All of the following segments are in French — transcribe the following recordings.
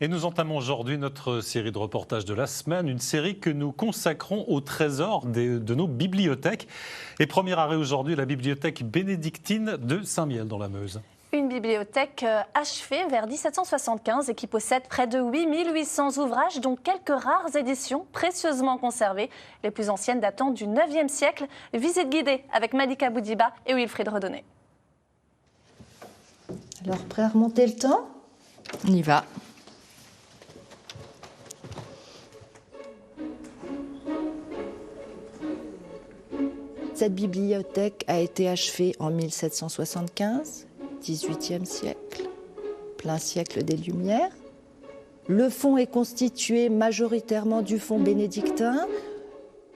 Et nous entamons aujourd'hui notre série de reportages de la semaine, une série que nous consacrons au trésor de nos bibliothèques. Et premier arrêt aujourd'hui, la bibliothèque bénédictine de Saint-Mihiel dans la Meuse. Une bibliothèque achevée vers 1775 et qui possède près de 8800 ouvrages, dont quelques rares éditions précieusement conservées, les plus anciennes datant du 9e siècle. Visite guidée avec Malika Boudiba et Wilfried Redonnet. Alors, prêt à remonter le temps ? On y va. Cette bibliothèque a été achevée en 1775, 18e siècle, plein siècle des Lumières. Le fonds est constitué majoritairement du fonds bénédictin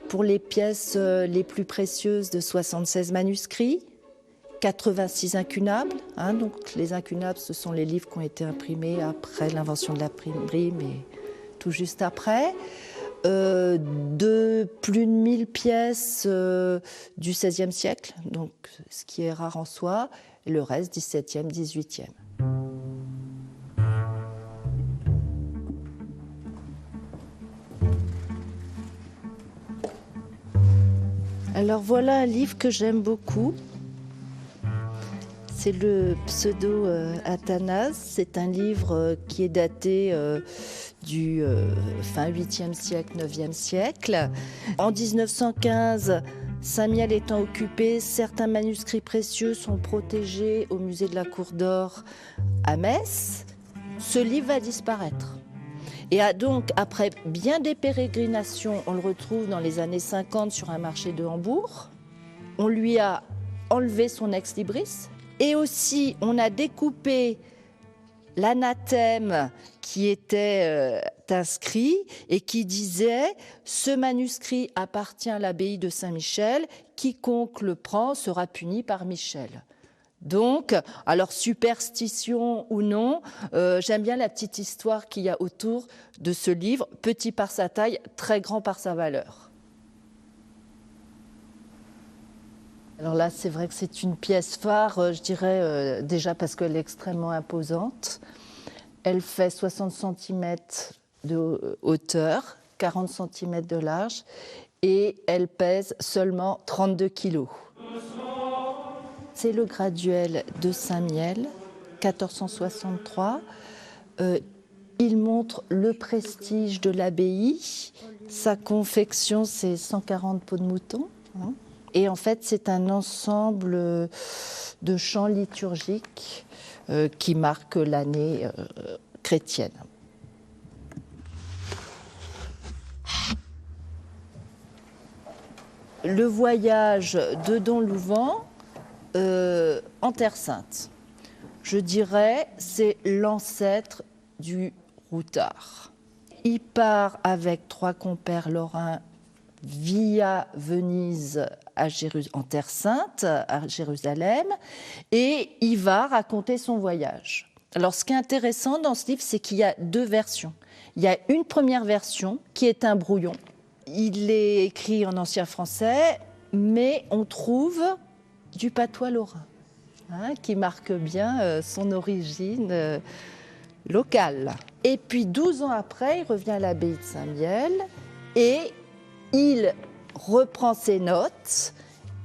pour les pièces les plus précieuses de 76 manuscrits, 86 incunables. Donc les incunables, ce sont les livres qui ont été imprimés après l'invention de l'imprimerie, mais tout juste après. De plus de 1000 pièces du XVIe siècle, donc ce qui est rare en soi, et le reste 17e, 18e. Alors voilà un livre que j'aime beaucoup. C'est le Pseudo-Athanase. C'est un livre qui est daté du fin 8e siècle, 9e siècle. En 1915, Saint-Mihiel étant occupé, certains manuscrits précieux sont protégés au musée de la Cour d'Or à Metz. Ce livre va disparaître. Et donc, après bien des pérégrinations, on le retrouve dans les années 50 sur un marché de Hambourg. On lui a enlevé son ex-libris. Et aussi, on a découpé l'anathème qui était inscrit et qui disait « Ce manuscrit appartient à l'abbaye de Saint-Michel, quiconque le prend sera puni par Michel ». Donc, alors superstition ou non, j'aime bien la petite histoire qu'il y a autour de ce livre, petit par sa taille, très grand par sa valeur. Alors là, c'est vrai que c'est une pièce phare, je dirais, déjà parce qu'elle est extrêmement imposante. Elle fait 60 cm de hauteur, 40 cm de large, et elle pèse seulement 32 kg. C'est le graduel de Saint-Mihiel, 1463. Il montre le prestige de l'abbaye. Sa confection, c'est 140 peaux de mouton. Et en fait, c'est un ensemble de chants liturgiques qui marquent l'année chrétienne. Le voyage de Don Louvens en Terre Sainte, je dirais, c'est l'ancêtre du routard. Il part avec 3 compères lorrains via Venise en Terre Sainte, à Jérusalem, et il va raconter son voyage. Alors, ce qui est intéressant dans ce livre, c'est qu'il y a 2 versions. Il y a une première version qui est un brouillon. Il est écrit en ancien français, mais on trouve du patois lorrain, qui marque bien son origine locale. Et puis, 12 ans après, il revient à l'abbaye de Saint-Mihiel et il reprend ses notes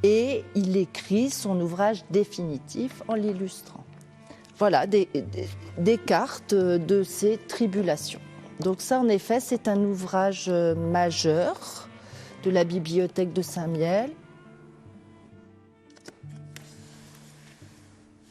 et il écrit son ouvrage définitif en l'illustrant. Voilà, des cartes de ses tribulations. Donc ça, en effet, c'est un ouvrage majeur de la bibliothèque de Saint-Mihiel.